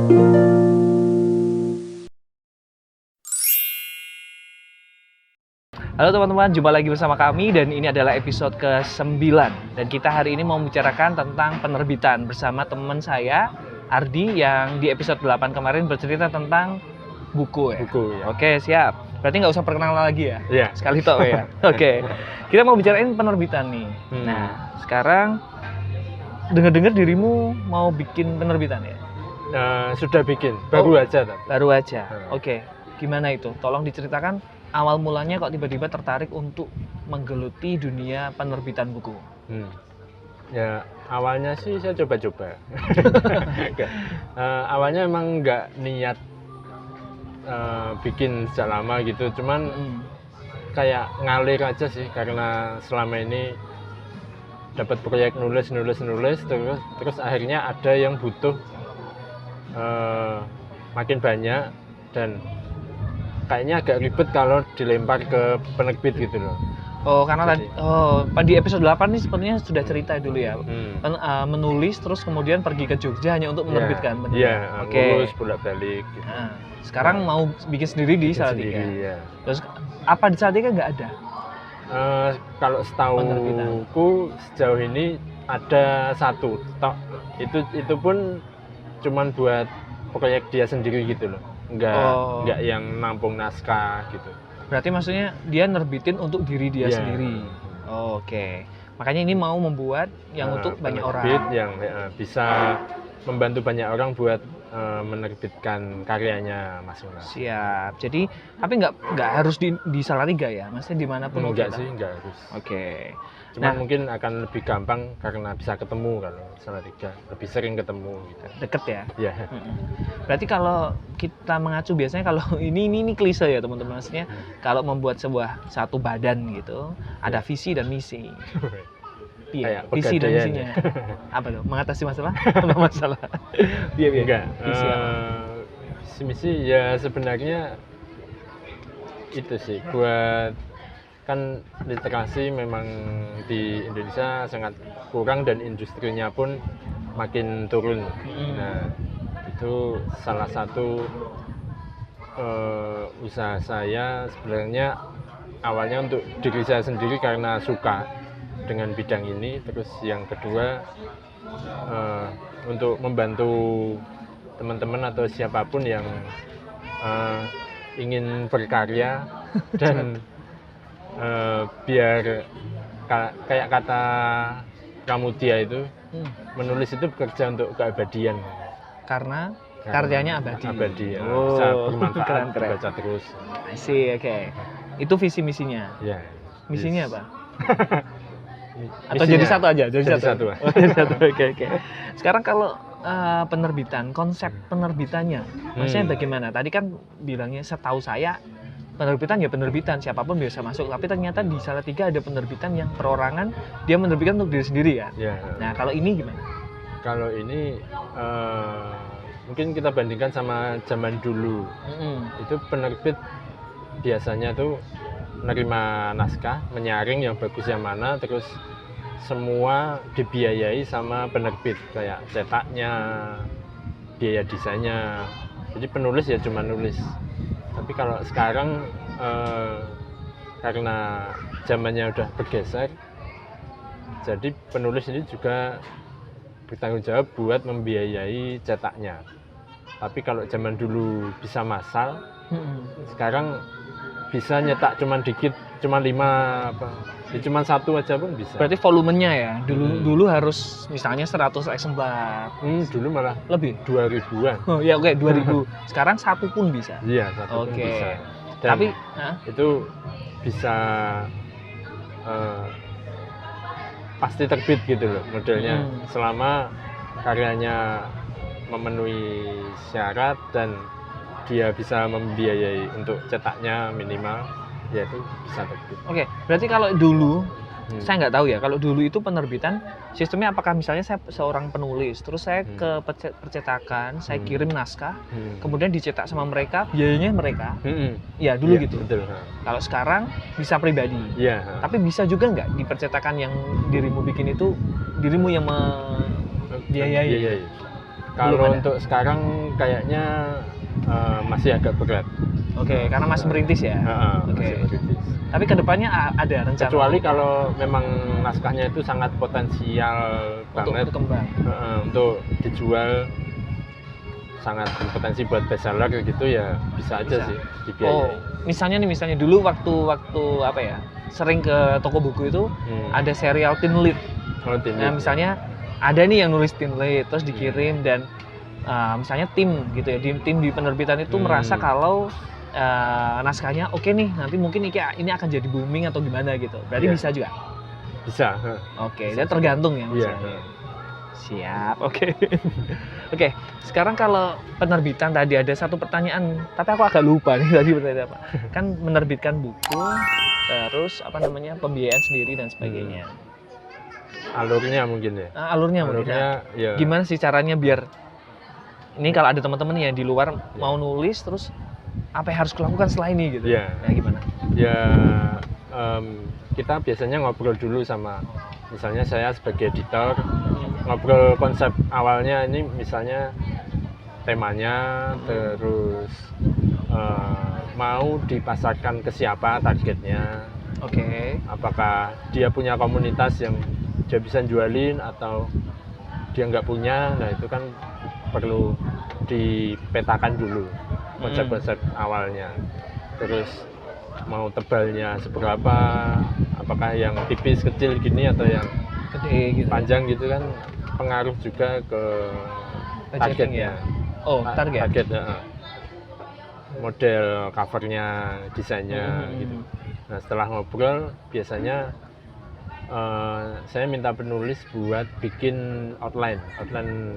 Halo teman-teman, jumpa lagi bersama kami dan ini adalah episode ke-9. Dan kita hari ini mau membicarakan tentang penerbitan bersama teman saya, Ardi, yang di episode 8 kemarin bercerita tentang buku ya. Buku, ya. Oke, siap. Berarti nggak usah perkenalan lagi ya? Iya. Sekali tok ya? Oke. Kita mau bicarain penerbitan nih. Nah, sekarang dengar-dengar dirimu mau bikin penerbitan ya? Sudah bikin, baru aja. Baru aja. Oke. Gimana itu? Tolong diceritakan awal mulanya kok tiba-tiba tertarik untuk menggeluti dunia penerbitan buku. Ya, awalnya sih saya coba-coba. Awalnya emang nggak niat bikin sejak lama gitu, cuman kayak ngalir aja sih, karena selama ini dapat proyek nulis terus akhirnya ada yang butuh makin banyak dan kayaknya agak ribet kalau dilempar ke penerbit gitu loh. Oh, karena di episode 8 nih sepertinya sudah cerita dulu ya. Menulis terus kemudian pergi ke Jogja hanya untuk menerbitkan. Iya, ngurus bolak-balik gitu. Nah, sekarang mau bikin sendiri di Salatiga. Iya. Terus apa di Salatiga nggak ada? Kalau setauku sejauh ini ada satu. Itu pun cuman buat proyek dia sendiri gitu loh. Enggak yang nampung naskah gitu. Berarti maksudnya dia nerbitin untuk diri dia sendiri. Oke. Makanya ini mau membuat yang untuk banyak orang. Yang bisa membantu banyak orang buat menerbitkan karyanya masing-masing. Siap. Jadi tapi nggak harus di Salatiga ya? Maksudnya dimanapun enggak sih, enggak harus. Oke. Cuma mungkin akan lebih gampang karena bisa ketemu kalau Salatiga, lebih sering ketemu gitu. Deket ya? Iya. Berarti kalau kita mengacu biasanya kalau ini klise ya teman-teman, maksudnya kalau membuat satu badan gitu, ada visi dan misi. Iya, visi dan misinya. Apa tuh? Mengatasi masalah? Apa masalah? Iya. Enggak. Visi apa? Misi ya sebenarnya itu sih buat, kan literasi memang di Indonesia sangat kurang dan industrinya pun makin turun. Nah, itu salah satu usaha saya sebenarnya awalnya untuk diri saya sendiri karena suka dengan bidang ini. Terus yang kedua untuk membantu teman-teman atau siapapun yang ingin berkarya dan biar kayak kata Pramudia itu, menulis itu bekerja untuk keabadian. Karena karyanya abadi. Bisa bermanfaat, keren. baca terus. I see, oke. Itu visi misinya. Ya. Misinya apa? Atau Misinya, jadi satu aja? Jadi satu. Oke. Sekarang kalau penerbitan, konsep penerbitannya, maksudnya bagaimana? Tadi kan bilangnya setahu saya penerbitan ya penerbitan, siapapun bisa masuk. Tapi ternyata di Salatiga ada penerbitan yang perorangan, dia menerbitkan untuk diri sendiri ya. Nah, kalau ini gimana? Kalau ini mungkin kita bandingkan sama zaman dulu. Itu penerbit biasanya tuh menerima naskah, menyaring yang bagus yang mana, terus semua dibiayai sama penerbit, kayak cetaknya, biaya desainnya. Jadi penulis ya cuma nulis. Tapi kalau sekarang karena zamannya udah bergeser, jadi penulis ini juga bertanggung jawab buat membiayai cetaknya. Tapi kalau zaman dulu bisa massal, sekarang bisa nyetak cuman dikit, cuman 5 cuman 1 aja pun bisa. Berarti volumenya ya, dulu harus misalnya 100 lembar. Dulu malah lebih 2000-an. Oh ya, oke, 2000. Sekarang 1 pun bisa. Iya, 1 pun bisa. Dan tapi itu bisa pasti terbit gitu loh modelnya, selama karyanya memenuhi syarat dan dia bisa membiayai untuk cetaknya minimal, ya itu bisa terbit. Oke, berarti kalau dulu saya nggak tahu ya, kalau dulu itu penerbitan sistemnya apakah misalnya saya seorang penulis, terus saya ke percetakan, saya kirim naskah, kemudian dicetak sama mereka, biayanya mereka, ya dulu gitu. Betul. Kalau sekarang bisa pribadi, tapi bisa juga nggak di percetakan yang dirimu bikin itu, dirimu yang membiayai? Kalau Belum ada? untuk sekarang kayaknya masih agak berat. Oke, karena masih merintis ya. Oke. Masih merintis. Tapi kedepannya ada rencana Kecuali kalau memang naskahnya itu sangat potensial untuk banget berkembang. untuk dijual, sangat berpotensi buat bestseller gitu ya bisa aja Bisa. sih dibiayai. Misalnya dulu waktu apa ya, sering ke toko buku itu ada serial teen lead. Nah, misalnya ada nih yang nulis teen lead terus dikirim dan misalnya tim gitu ya, tim di penerbitan itu merasa kalau naskahnya oke nih, nanti mungkin ini akan jadi booming atau gimana gitu. Berarti bisa juga. Bisa. Oke, Bisa dan tergantung ya Iya. maksudnya. Siap, oke. Oke, sekarang kalau penerbitan tadi ada satu pertanyaan, tapi aku agak lupa nih tadi pertanyaan apa. Kan menerbitkan buku, terus apa namanya pembiayaan sendiri dan sebagainya. Alurnya mungkin ya. Alurnya mungkin. Ya. Gimana sih caranya biar ini kalau ada teman-teman yang di luar mau nulis, terus apa yang harus kulakukan setelah ini gitu? Ya. Nah, gimana? Ya, kita biasanya ngobrol dulu sama, misalnya saya sebagai editor, ngobrol konsep awalnya ini misalnya temanya, terus mau dipasarkan ke siapa targetnya. Oke. Apakah dia punya komunitas yang dia bisa jualin atau dia nggak punya. Nah itu kan perlu dipetakan dulu konsep-konsep awalnya. Terus mau tebalnya seberapa, apakah yang tipis kecil gini atau yang Gede gitu. panjang gitu kan pengaruh juga ke targetnya. Oh, target. Model covernya, desainnya gitu. Nah setelah ngobrol biasanya saya minta penulis buat bikin outline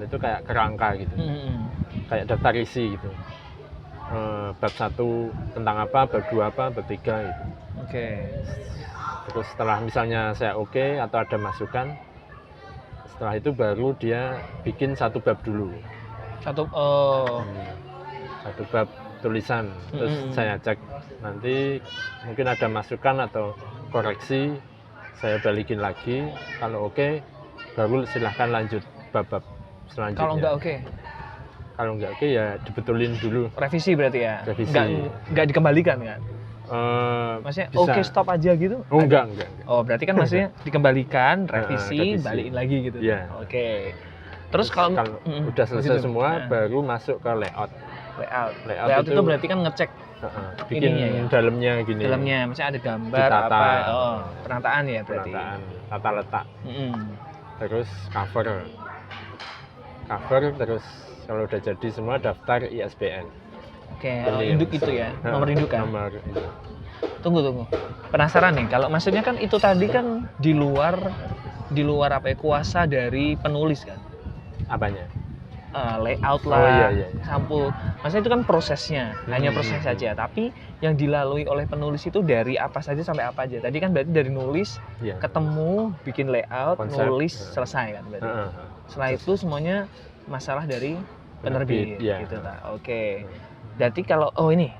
itu kayak kerangka gitu, kayak daftar isi gitu. Bab 1 tentang apa, bab 2 apa, bab 3 gitu. Oke. Terus setelah misalnya saya oke atau ada masukan, setelah itu baru dia bikin satu bab dulu. Satu bab tulisan, terus saya cek nanti mungkin ada masukan atau koreksi, saya balikin lagi. Kalau oke, baru silahkan lanjut bab-bab selanjutnya. Kalau nggak oke ya dibetulin dulu. Revisi berarti ya? Revisi. Nggak dikembalikan kan? Maksudnya oke stop aja gitu? Oh enggak. Oh berarti kan maksudnya dikembalikan, revisi, balikin lagi gitu? Iya. Oke. Terus kalau udah selesai semua, baru masuk ke layout. Layout itu berarti kan ngecek bikin dalamnya gini. Dalamnya, misalnya ada gambar ditata, apa? Penataan ya berarti. Penataan, tata letak. Terus cover, terus kalau udah jadi semua daftar ISBN. Oke, induk itu ya, nomor induk kan? Nomor induk. Tunggu. Penasaran nih, kalau maksudnya kan itu tadi kan di luar apa ya, kuasa dari penulis kan? Apanya? Layout lah, iya. sampul. Maksudnya itu kan prosesnya, hanya proses saja. Tapi yang dilalui oleh penulis itu dari apa saja sampai apa aja. Tadi kan berarti dari nulis, ketemu, bikin layout, konsep, nulis, selesai kan berarti. Setelah itu semuanya masalah dari penerbit gitu lah. Oke. Berarti kalau ini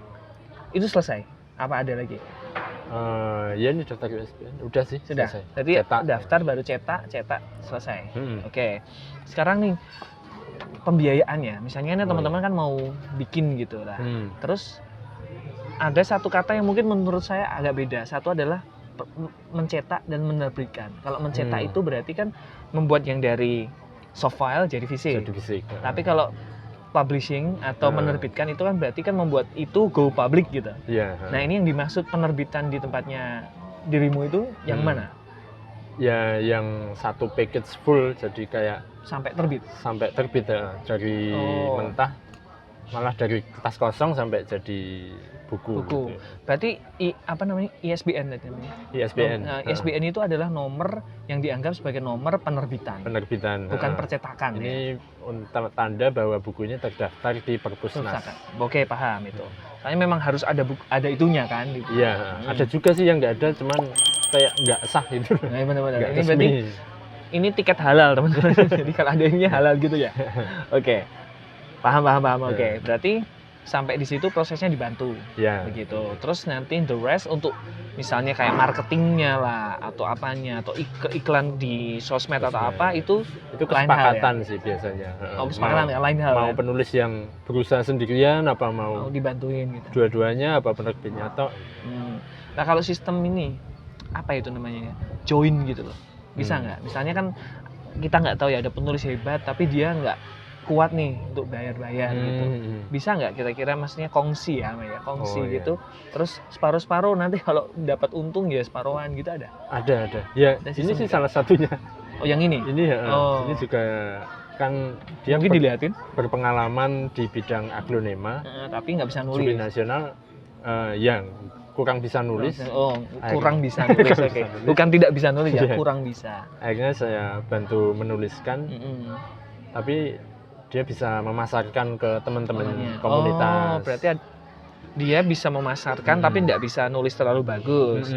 itu selesai. Apa ada lagi? Ya ini daftar ISBN udah sih. Sudah. Selesai. Jadi cetak, daftar baru cetak selesai. Oke. Sekarang nih pembiayaannya. Misalnya teman-teman kan mau bikin gitu lah. Terus ada satu kata yang mungkin menurut saya agak beda. Satu adalah mencetak dan menerbitkan. Kalau mencetak itu berarti kan membuat yang dari soft file jadi fisik. Tapi kalau publishing atau menerbitkan itu kan berarti kan membuat itu go public gitu. Nah ini yang dimaksud penerbitan di tempatnya dirimu itu yang mana? Ya yang satu package full, jadi kayak sampai terbit ya. Dari mentah, malah dari kertas kosong sampai jadi buku. Gitu. Berarti apa namanya ISBN tadi namanya? ISBN. ISBN itu adalah nomor yang dianggap sebagai nomor penerbitan. Bukan percetakan. Ini tanda bahwa bukunya terdaftar di Perpusnas. Oke, paham itu. Soalnya memang harus ada itunya kan. Iya, ada juga sih yang nggak ada, cuman kayak nggak sah itu. Nah, benar-benar. Ini berarti ini tiket halal teman-teman. Jadi kalau ada ini halal gitu ya. Oke. Paham. Oke, berarti sampai di situ prosesnya dibantu. Ya. Begitu. Terus nanti the rest untuk misalnya kayak marketingnya lah atau apanya atau iklan di sosmed atau apa itu Itu lain hal kesepakatan sih biasanya. kesepakatan lain hal. Mau penulis yang berusaha sendirian apa mau mau dibantuin gitu. dua-duanya apa penerbitnya atau Nah kalau sistem ini apa itu namanya ya? Join gitu loh. Bisa nggak? Misalnya kan kita nggak tahu ya ada penulis hebat tapi dia nggak kuat nih untuk bayar-bayar gitu. Bisa nggak kira-kira maksudnya kongsi ya, kongsi gitu. Terus separuh-separuh nanti kalau dapat untung ya separuhan gitu ada. Ada. Ya, Ada ini sih sistem salah satunya. Oh yang ini? Ini ya. Ini juga kan dia mungkin dilihatin berpengalaman di bidang aglonema. Tapi nggak bisa nulis. Juri nasional yang kurang bisa nulis. Kurang bisa nulis. Oke. Bukan tidak bisa nulis ya, kurang bisa. Akhirnya saya bantu menuliskan. Tapi dia bisa memasarkan ke teman-teman komunitas. Berarti dia bisa memasarkan tapi tidak bisa nulis terlalu bagus.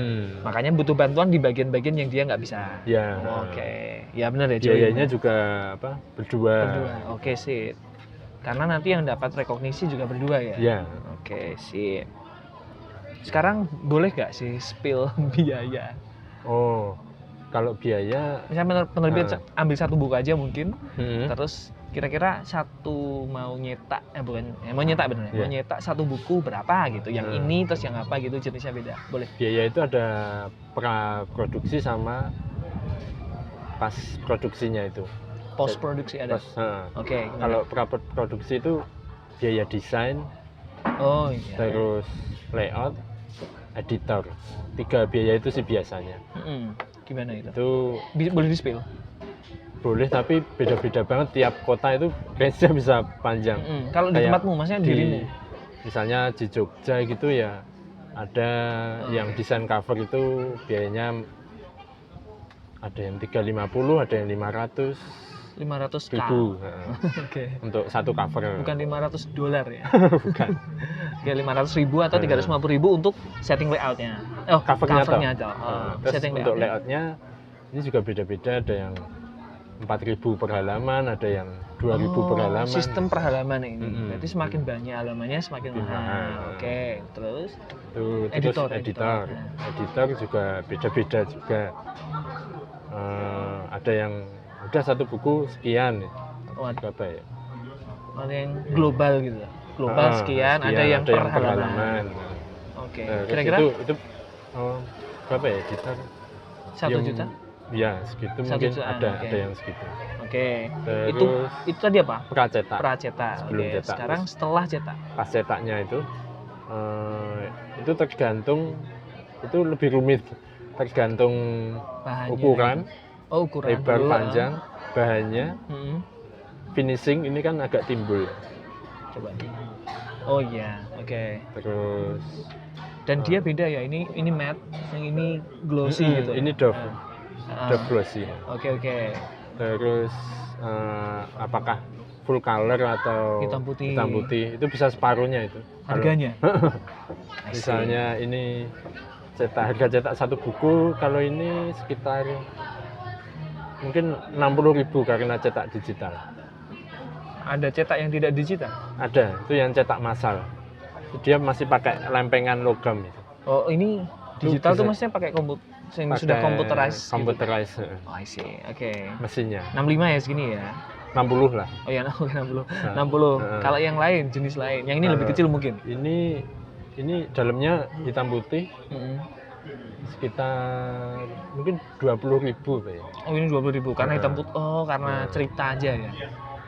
Makanya butuh bantuan di bagian-bagian yang dia nggak bisa. Ya. Oke. Ya benar ya. Biayanya juga berdua. Oke, sip. Karena nanti yang dapat rekognisi juga berdua ya. Ya. Oke, sip. Sekarang boleh nggak sih spill biaya? Oh, kalau biaya, misalnya penerbit ambil satu buku aja mungkin, terus kira-kira satu mau nyetak, mau nyetak bener ya? Mau nyetak satu buku berapa gitu, yang ini terus yang apa gitu jenisnya beda, boleh? Biaya itu ada pra-produksi sama pas produksinya itu. Post produksi ada? Oke. Kalau pra-produksi itu biaya desain, terus layout, editor. 3 biaya itu sih biasanya. Gimana itu? Itu boleh di-spill? Boleh, tapi beda-beda banget tiap kota itu range-nya bisa panjang. Kalau di tempatmu, maksudnya dirimu? Misalnya di Jogja gitu ya, ada yang desain cover itu biayanya ada yang 350, ada yang 500 ribu. Oke. Untuk satu cover. Bukan $500 ya? Bukan. Ya 500.000 atau 350.000 untuk setting layoutnya. Covernya atau setting untuk layoutnya ini juga beda-beda, ada yang 4.000 per halaman, ada yang 2.000 per halaman. Sistem per halaman ini. Berarti semakin banyak halamannya semakin mahal. Oke, terus editor juga beda-beda juga. Ada yang udah satu buku sekian. Berapa ya? Ada yang global gitu. Global sekian, ada yang per halaman. Oke. Kira-kira itu berapa ya? Editor 1 juta? Ya, segitu mungkin ada yang segitu. Oke. Itu tadi apa? Pracetak. Sebelum cetak. Sekarang setelah cetak. Pas cetaknya itu tergantung, itu lebih rumit, tergantung ukuran, lebar, panjang, bahannya, finishing ini kan agak timbul. Coba. Oh iya, oke. Terus. Dan dia beda ya, ini matte, yang ini glossy gitu. Ini dove glossy. Oke. Terus apakah full color atau hitam putih itu bisa separuhnya itu. Harganya? Misalnya ini harga cetak satu buku, kalau ini sekitar mungkin 60.000 karena cetak digital. Ada cetak yang tidak digital? Ada, itu yang cetak massal. Dia masih pakai lempengan logam itu. Oh, ini digital tuh maksudnya pakai sudah computerized. Computerized. Gitu. Oh, I see. Oke. Mesinnya. 65 ya segini ya? 60 lah. Oh ya, 60. 60. Kalau yang lain, jenis lain. Yang ini lebih kecil mungkin. Ini dalamnya hitam putih. Sekitar mungkin 20.000 ya. Oh, ini 20.000 karena hitam putih. Oh, karena cerita aja ya.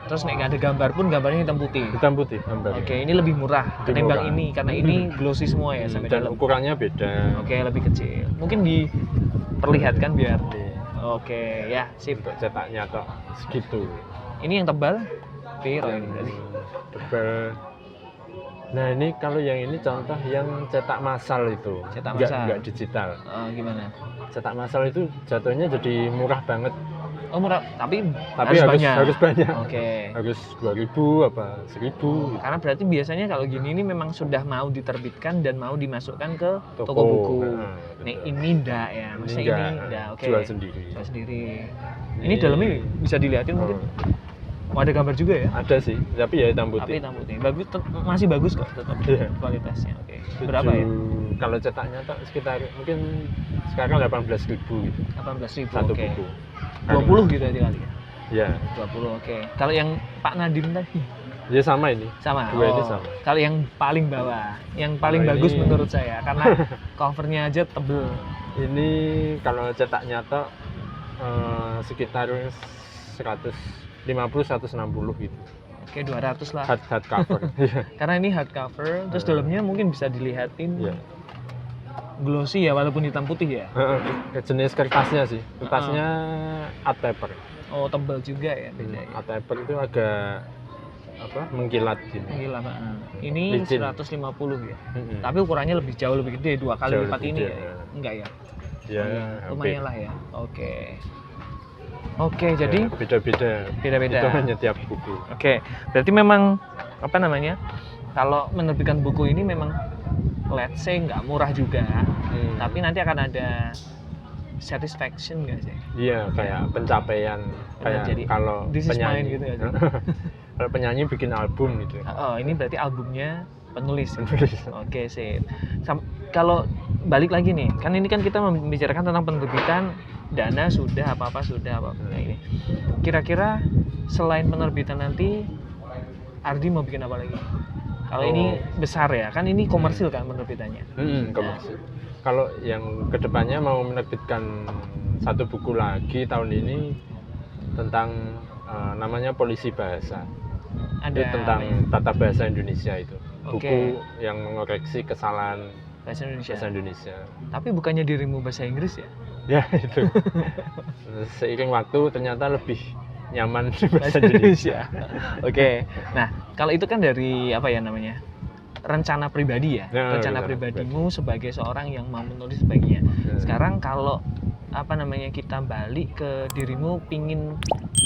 Terus nek nggak ada gambar pun gambarnya hitam putih. Hitam putih gambar. Oke, ini lebih murah ketimbang ini karena ini glossy semua ya sampai dan dalam. Ukurannya beda. Oke, lebih kecil. Mungkin diperlihatkan biar. Oke, ya, sip. Untuk cetaknya atau segitu. Ini yang tebal? Piro ini berarti? Tebal. Nah, ini kalau yang ini contoh yang cetak massal itu. Cetak massal. Enggak digital. Gimana? Cetak massal itu jatuhnya jadi murah banget. Oh, murah, tapi harus banyak. Harus banyak. Oke. Harus 2.000 apa 1.000. Karena berarti biasanya kalau gini ini memang sudah mau diterbitkan dan mau dimasukkan ke toko buku. Nih ini enggak ya. Maksudnya ini enggak. Oke. Jual sendiri. Ini dalamnya bisa dilihatin mungkin. Oh, ada gambar juga ya? Ada sih, tapi ya hitam Tapi putih. hitam putih. Masih bagus kok tetap Iya. kualitasnya. Oke. Berapa ya? Kalau cetaknya tuh sekitar mungkin sekarang 18.000 gitu. 18.000. Satu Oke. buku. 20 gitu aja kali ya. Ya, 20. Oke. Kalau yang Pak Nadim tadi ya sama ini. sama. Dua ini sama. Kalau yang paling bawah, yang paling Oh, bagus ini- menurut saya karena covernya aja tebel. Ini kalau cetaknya tuh sekitar 150-160 gitu. Oke, 200 lah. Hard cover. Iya. Karena ini hardcover, terus dalamnya mungkin bisa dilihatin Iya. glossy ya walaupun hitam putih ya. Jenis kertasnya sih. Kertasnya art paper. Oh, tebal juga ya beda ya. Art paper itu agak mengkilat gitu. Gila, Pak. Ini Licin. 150 ya. Mm-mm. Tapi ukurannya jauh lebih gede, 2 kali Jauh lipat lebih ini gede, ya. ya. Enggak ya? Ya, Lumayan lah ya. Oke. Oke, Ya, jadi beda-beda. beda-beda. Itu hanya tiap buku. Oke, berarti memang apa namanya? Kalau menerbitkan buku ini memang let's say nggak murah juga, tapi nanti akan ada satisfaction nggak sih? Iya, kayak pencapaian kayak jadi, kalau this is mine penyanyi gitu nggak sih? kalau penyanyi bikin album gitu. Oh, ini berarti albumnya penulis. Penulis. Oke, sip. Kalau balik lagi nih, kan ini kan kita membicarakan tentang penerbitan, dana sudah, apa-apa sudah, apa-apa. Nah, ini. Kira-kira selain penerbitan nanti, Ardi mau bikin apa lagi? Kalau ini besar ya, kan ini komersil kan penerbitannya. Komersil. Kalau yang kedepannya mau menerbitkan satu buku lagi tahun ini tentang namanya Polisi Bahasa. Ada Itu tentang apa ya? tata bahasa Indonesia itu. Oke. Buku yang mengoreksi kesalahan Bahasa Indonesia. bahasa Indonesia. Tapi bukannya dirimu bahasa Inggris ya? Ya itu. Seiring waktu ternyata lebih nyaman di bahasa Indonesia. Oke. Nah, kalau itu kan dari apa ya namanya? Rencana pribadi ya. Ya, Rencana rencana pribadimu sebagai seorang yang mau menulis sebagainya. Ya. Sekarang kalau apa namanya kita balik ke dirimu pingin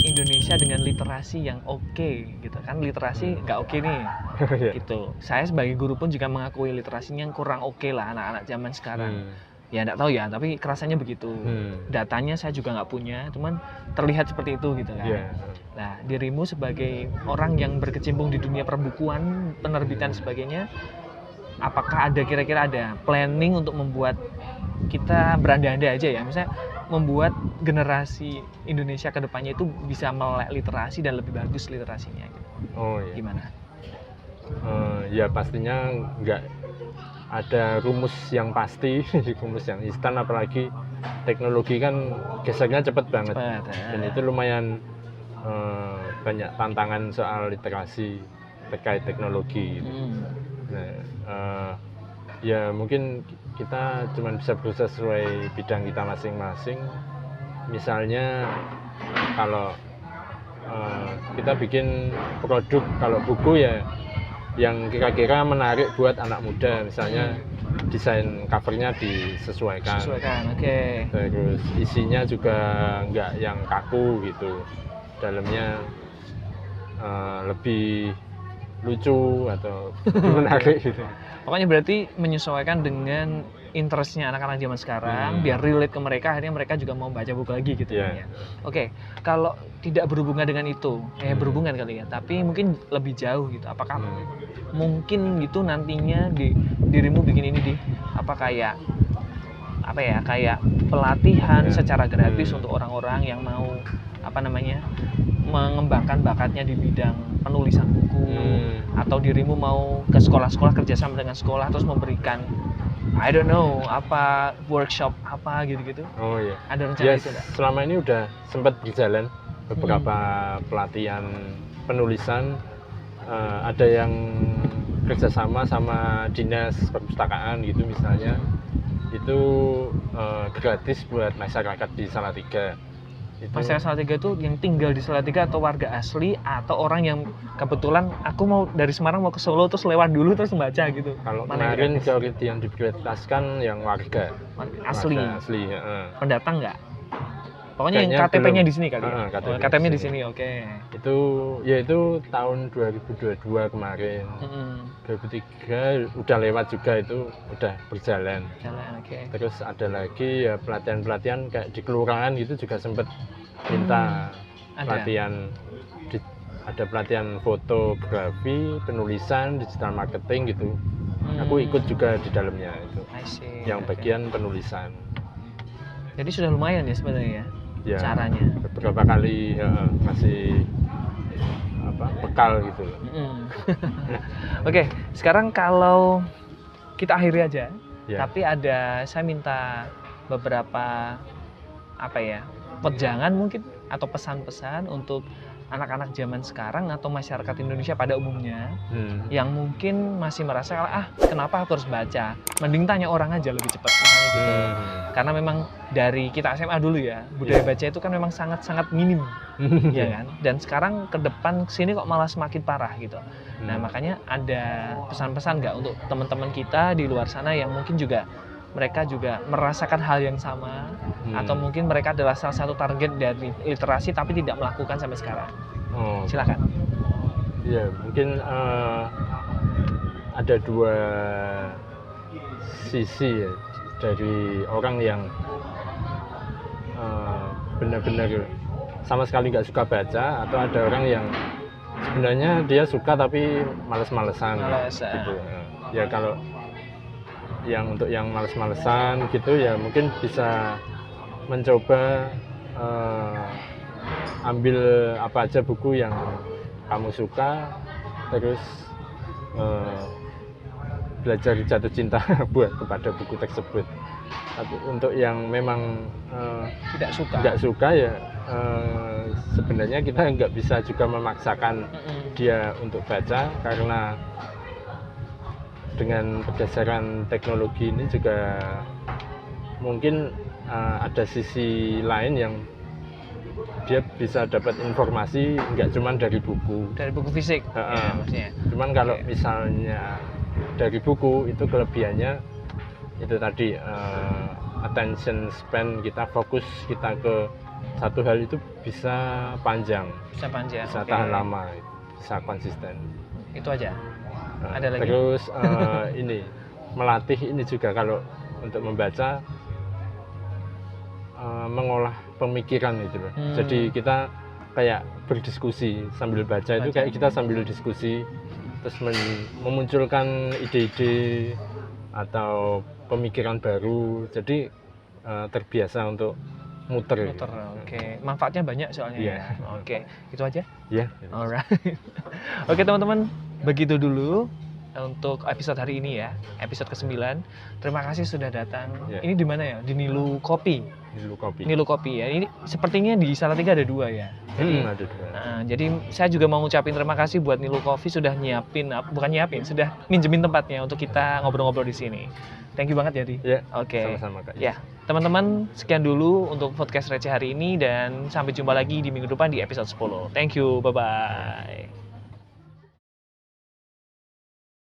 Indonesia dengan literasi yang oke gitu kan, literasi nggak oke nih Ya. gitu. Saya sebagai guru pun juga mengakui literasinya kurang oke lah anak-anak zaman sekarang. Ya nggak tahu ya, tapi kerasanya begitu. Datanya saya juga nggak punya, cuman terlihat seperti itu gitu kan. Ya. Nah, dirimu sebagai orang yang berkecimpung di dunia perbukuan, penerbitan sebagainya, apakah ada kira-kira ada planning untuk membuat kita beranda-anda aja ya, misalnya membuat generasi Indonesia ke depannya itu bisa melek literasi dan lebih bagus literasinya gitu. Oh iya. Gimana? Ya pastinya nggak ada rumus yang pasti, rumus yang instan, apalagi teknologi kan gesernya cepat banget. Cepat, Dan itu lumayan banyak tantangan soal literasi terkait teknologi. Nah, ya mungkin kita cuma bisa berusaha sesuai bidang kita masing-masing. Misalnya kalau kita bikin produk, kalau buku ya yang kira-kira menarik buat anak muda, misalnya desain covernya disesuaikan. Oke. Terus isinya juga nggak yang kaku gitu, dalamnya lebih lucu atau menarik gitu. Pokoknya berarti menyesuaikan dengan interestnya anak-anak zaman sekarang, biar relate ke mereka, akhirnya mereka juga mau baca buku lagi gitu Yeah. ya. Oke, kalau tidak berhubungan dengan itu, berhubungan kali ya, tapi mungkin lebih jauh gitu. Apakah mungkin gitu nantinya dirimu bikin ini apa kayak pelatihan secara gratis untuk orang-orang yang mau mengembangkan bakatnya di bidang penulisan buku, atau dirimu mau ke sekolah-sekolah, kerjasama dengan sekolah terus memberikan I don't know apa workshop apa gitu-gitu. Oh iya. Ada rencana Ya, itu enggak? selama ini udah sempat berjalan beberapa pelatihan penulisan. Ada yang kerjasama sama dinas perpustakaan gitu misalnya, itu gratis buat masyarakat di Salatiga. Masyarakat Salatiga itu yang tinggal di Salatiga atau warga asli atau orang yang kebetulan aku mau dari Semarang mau ke Solo terus lewat dulu terus membaca gitu. Kalau Mana kemarin gratis? teori yang diprioritaskan yang warga Asli. Warga asli. Pendatang nggak? Pokoknya yang Kayaknya KTP-nya belum. di sini kali ya. KTP-nya KTP-nya di di sini, oke. Itu tahun 2022 kemarin. 2003 udah lewat juga, itu udah berjalan. Jalan, oke. Terus ada lagi ya pelatihan-pelatihan kayak di kelurahan gitu juga sempet minta Ada. pelatihan ada pelatihan fotografi, penulisan, digital marketing gitu. Aku ikut juga di dalamnya itu. I see. Yang bagian penulisan. Jadi sudah lumayan ya sebenarnya Ya, caranya. beberapa kali ngasih bekal gitu loh. Oke, sekarang kalau kita akhiri aja. Ya. Tapi saya minta beberapa wejangan mungkin atau pesan-pesan untuk anak-anak zaman sekarang atau masyarakat Indonesia pada umumnya yang mungkin masih merasa kenapa aku harus baca, mending tanya orang aja lebih cepat misalnya gitu. Karena memang dari kita SMA dulu ya, budaya baca itu kan memang sangat-sangat minim ya kan, dan sekarang ke depan sini kok malah semakin parah gitu. Nah makanya ada pesan-pesan nggak untuk teman-teman kita di luar sana yang mungkin juga mereka juga merasakan hal yang sama, atau mungkin mereka adalah salah satu target dari literasi tapi tidak melakukan sampai sekarang. Silakan. Ya, mungkin ada dua sisi ya, dari orang yang benar-benar sama sekali nggak suka baca, atau ada orang yang sebenarnya dia suka tapi males-malesan gitu. Ya kalau untuk yang males-malesan gitu ya mungkin bisa mencoba ambil apa aja buku yang kamu suka, terus belajar jatuh cinta kepada buku tersebut. Tapi untuk yang memang tidak suka ya sebenarnya kita nggak bisa juga memaksakan dia untuk baca, karena dengan berdasarkan teknologi ini juga mungkin ada sisi lain yang dia bisa dapat informasi nggak cuma dari buku fisik ya, maksudnya. Cuman kalau misalnya dari buku itu kelebihannya itu tadi attention span kita, fokus kita ke satu hal itu bisa panjang, bisa tahan lama, bisa konsisten. Itu aja. Ada lagi? Terus ini melatih ini juga kalau untuk membaca, mengolah pemikiran gitu loh. Jadi kita kayak berdiskusi sambil baca itu kayak kita sambil diskusi, terus memunculkan ide-ide atau pemikiran baru. Jadi terbiasa untuk muter. Oke. Manfaatnya banyak soalnya. Yeah. Oke, itu aja. Ya. Alright. Oke teman-teman, begitu dulu untuk episode hari ini ya, episode ke-9. Terima kasih sudah datang. Yeah. Ini di mana ya? Di Nilu Kopi. Nilu Kopi ya. Ini sepertinya di Salatiga ada 2 ya. Ada 2. Jadi saya juga mau ngucapin terima kasih buat Nilu Coffee sudah sudah minjemin tempatnya untuk kita ngobrol-ngobrol di sini. Thank you banget Yadi. Ya. Oke. Sama-sama Kak. Ya, teman-teman, sekian dulu untuk podcast receh hari ini, dan sampai jumpa lagi di minggu depan di episode 10. Thank you. Bye bye.